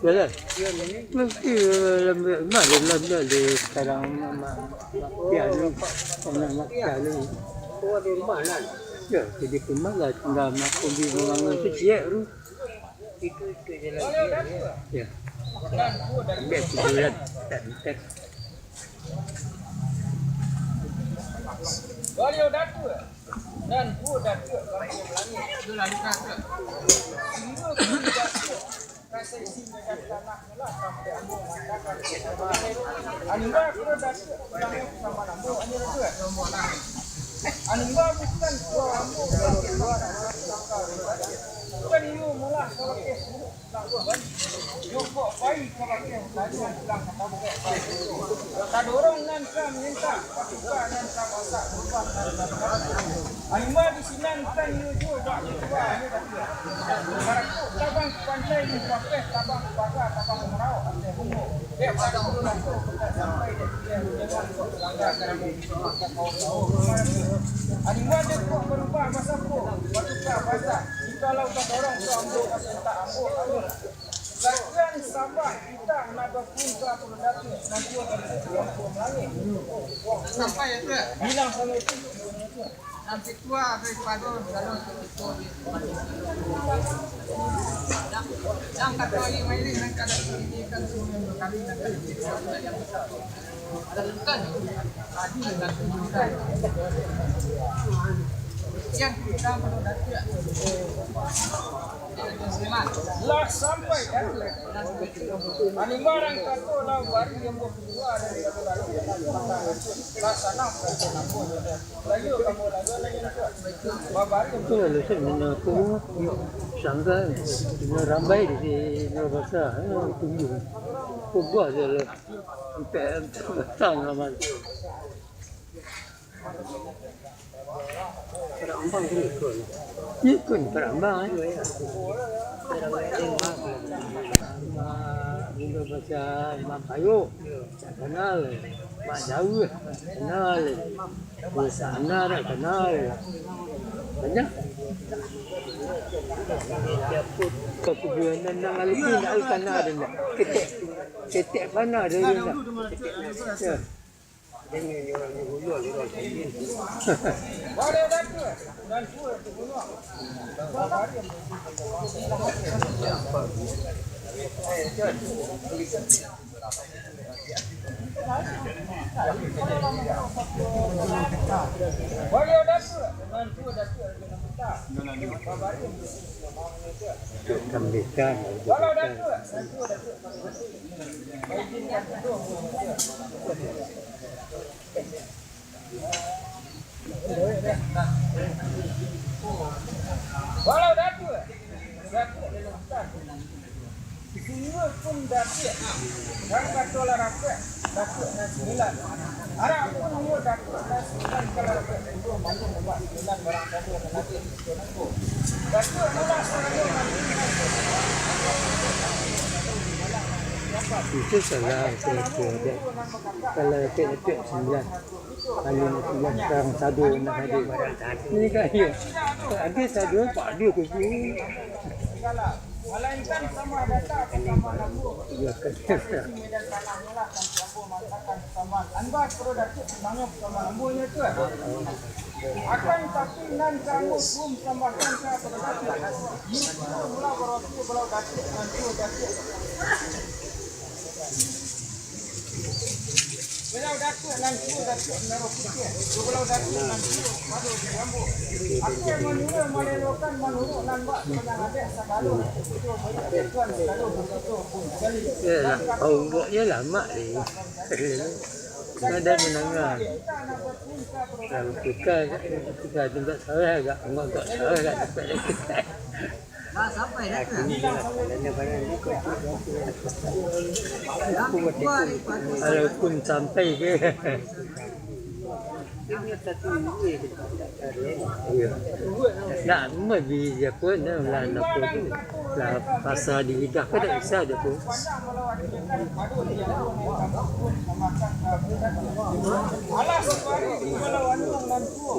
Jalan. Mesti lambat di sekarang piano nak piano. Oh, di rumah kan? Ya, jadi pemalas tinggal mak kopi memang kecil tu. Itu jalan dia. Ya. Ambil kuburan tak. Beliau datu dan ku datu beliau langit itu lalu kata semua datu rasa isi dengan tanah lah sampai ambil makan anima ku datu langit sama lambu ani datu anima bukan ku ambu bukan itu malah kalau ke lakukan joko baik kalau ke lalu pulang kata bukan tak dorong nan kam minta patuka nan kam otak berubah anima di sini kan yuju bak berubah ni dah barakku tabang pantai ni pakai tabang pagar tabang merau ante bungo dia pada dulu aku sampai dia jangan langgar kerana anima dia kok berubah masa ko patuka bahasa kalau tak dorong tu ambil kasih tak ambil Lagian Sabah kita nak berpunca produk nanti orang langit. Sampai ya tu. Bilang sama itu. Nanti tua daripada dalam itu. Yang kata ini mailing yang kata ini kan semua kali nak yang satu. Ada kan? Adil dan kita. Yang kita produk lah sampai kan anima orang kata lah baru yang keluar dari lah sana lagi kamu lagi baru Tu lepas mana tu sangka ramai di Nurabasa, tunggu. Kubah je lah, sampai petang lama. Perambang tu ikut. Ikut perambang Indo bahasa Imam Kayu, tak kenal. Mak Jawa, kenal. Bahasa Anar, kenal. Banyak. Kebubuhan nang alipin al-kana dia. Ketek mana dia nak. Ya. Ini orang dulu orang sini. boleh dah tu dan tu bunuh boleh dah tu dan tu dah tu kita Kambingkan. kalau dah tu dan tu dah tu walau datu semua pun datu dan kata lah rakyat datu dan 9 harap pun semua datu dan 9 kalau rakyat itu mampu membuat 9 barang datu dan nanti datu memang Itu salah dia. Kalau lepek 9. Kalau 9 sekarang sadu nak hadir. Ini kan ya. Ada sadu tak ada ke sini. melainkan sama data sama lampu Ya kan. medan tanahnya lah kan lampu mengatakan sama anda perlu dapat banyak sama lampunya tu akan tapi nan kamu rum sama kan ka perlu dapat itu mula berarti belau dapat nanti dapat belau dapat nanti dapat naruh fikir belau dapat nanti madu di lampu akan menurut melelokan menurut nan bak yang ada selalu tuan selalu begitu sekali Ya lama ni. Ada menangan. Kalau kita tempat saya agak enggak tak saya agak tempat kita. Dah sampai dah tu. Kalau pun sampai ke. Nak mesti dia pun lah nak pun lah pasal di lidah ke tak bisa dia pun. Alas baru kalau andung dan tu.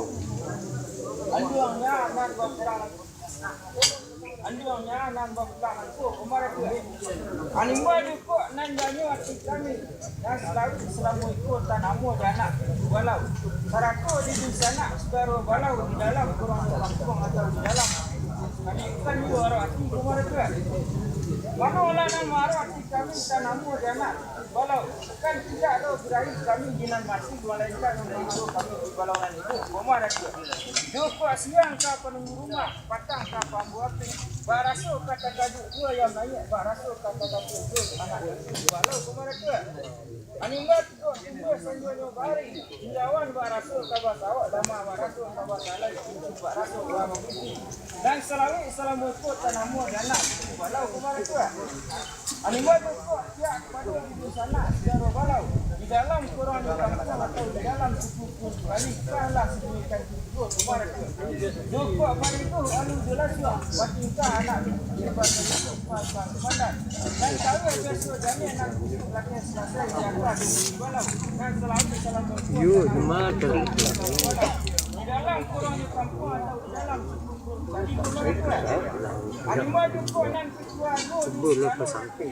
Andungnya nan berperang. Andungnya nan berperang tu kemarin tu. Animal juga nan janyu hati kami. Dan selalu ikut tanamu jana walau sarako di sana sebaru walau di dalam kurang kampung atau di dalam. Kami kan juara hati kemarin tu. Walau nan marah hati kami tanamu jana walau kan tidak ada berakhir kami jinan masih melainkan untuk kami di balongan itu kemarin tu. Joko siang ka penunggu rumah patang ka pembuat baraso kata gaduh dua yang naik baraso kata gaduh dua anak walau kemarin tu. Animat tu tunggu sanjono bari jawan baraso ka sawak dama baraso ka salai baraso lama ini dan selalu assalamualaikum tanamu anak walau kemarin tu. Animat tu ya pada di sana jaro walau di dalam Quran kampung atau di dalam suku balikkanlah sedemikian itu kemarin tu. Joko pada itu lalu jelas ya watingkah anak hebat itu pasang komandan dan tahu besok jaminan nak lagi selesai jaga di walau dan selalu assalamualaikum. You mata. Di dalam Quran kampung atau di dalam suku tadi kemarin tu. Animal joko nan ketua Sebelum lepas sampai.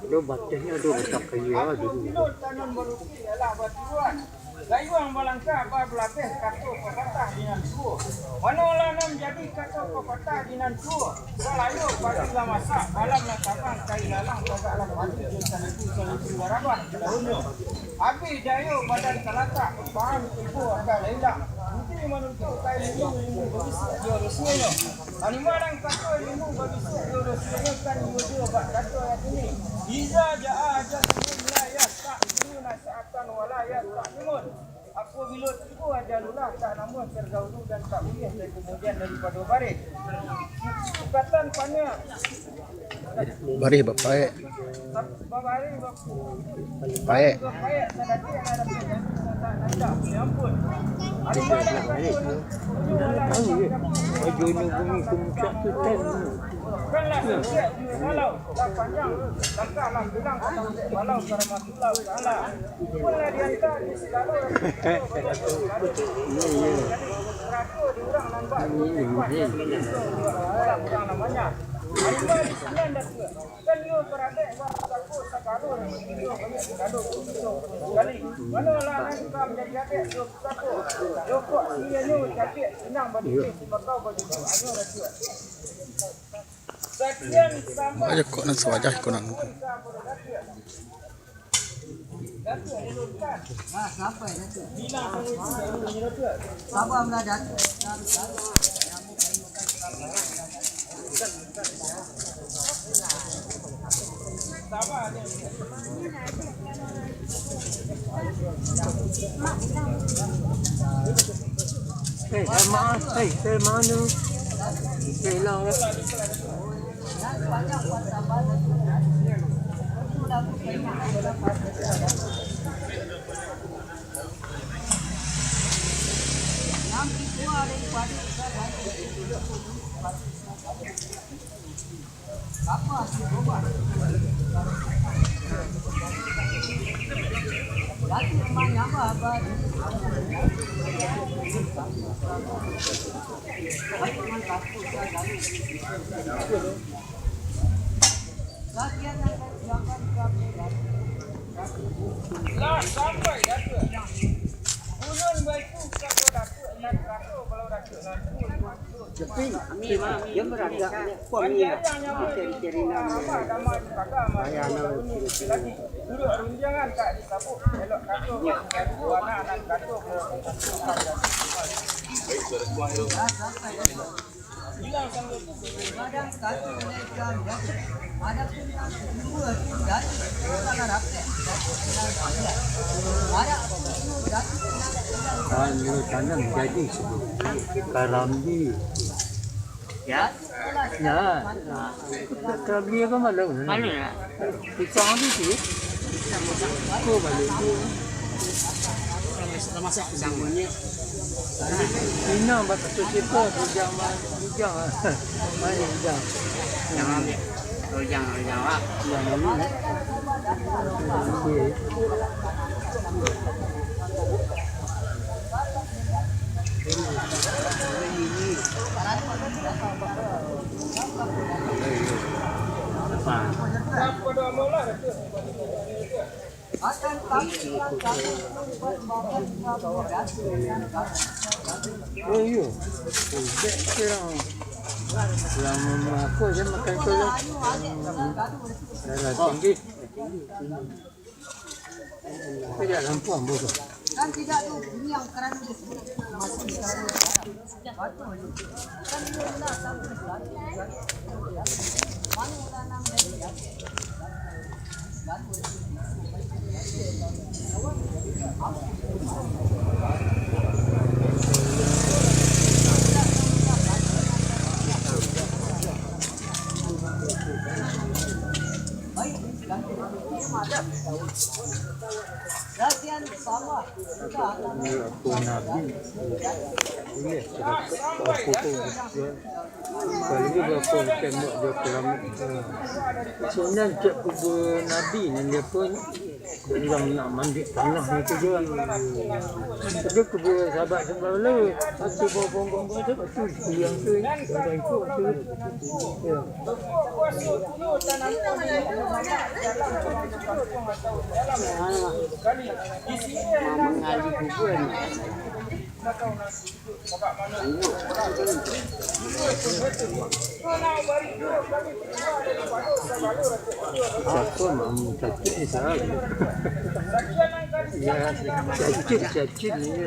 Dia bacanya ada betak kaya dulu. Pilot tanam beruki ialah batuan. Gayuang balangka apa belapeh kato pepatah dinan suo. Manola nam jadi kato pepatah dinan suo. Selayu pada masa malam nak tabang kai lalang pada alam mati jutaan itu selalu warabah dahulu. Abi dayo badan kelata bahan ibu ada leila. Nanti menentu kai limu begitu jurusnya. Animalang kato limu begitu jurusnya kan yudo bak kato yang ini. Iza jaa jatuh wilayah tak guna saatan walayah tak timun. Aku bilut itu ajalulah tak namun tergaulu dan tak boleh dari kemudian daripada barik. Sukatan panya. Bari bapak. Babari Baik. baik tadi ada tak ampun. Ada banyak Baju ni bumi kemuncak tu ten. kanlah setiap walau tak panjang langkahlah bilang walau karamatullah taala pula diantar di segala ratu diurang nampak orang namanya Alimba di sana dah tu kan you berada aku sekarang video banyak gaduh sekali mana lah nanti kau menjadi adik you satu you kok dia ni jadi senang bagi kau bagi ayo dah tu sekian sama Aja kok nan sawajah kok nan. Nah, sampai dah tu. Bilang sabar mendadak. Sabar aja. Mana? Hilang lah. Lah sampai dah tu. Ulun baiku kalau dah tu nak kata kalau dah tu nak tu. Tapi dia berada kuat ni. Cari-cari nama. Nama kakak Ayah nama. lagi. Duduk runjangan tak disabuk. Elok kata warna anak kata hilang sampai tu. Kadang kata mereka ada pun dua dan tangan rapat. Kalau tanam jadi sebut karambi. Ya, setelah Nah, kalau dia kan malu. Malu lah. Pisang tu sih. Aku malu. Sudah masak pisang punya. Ina batas siapa hujang. Mari hujang. Jangan ambil. Jangan lah. Yang ini. Okey. Oh iya. Sekarang selama aku je makan kolak. Darah tinggi. Tidak lampu ambo tu. Kan tidak tuh, ini yang keran di sini. Masih di keran. Batu. Kan ini udah sampai batu. Mana udah 6 dari ya. Batu. Latihan sama. Aku Nabi. Ini aku tu. Kalau dia berapa tembak dia kelamat. Sebenarnya cak kubur Nabi ni dia pun bilang nak mandi tanah itu je. Dia kubur sahabat sebelum lalu. Satu bong-bong tu tu yang tu ada ikut tu. Ya. Mengaji kubur ni. Siapa mamu cacit ni sahaja. Ya, cacit ni.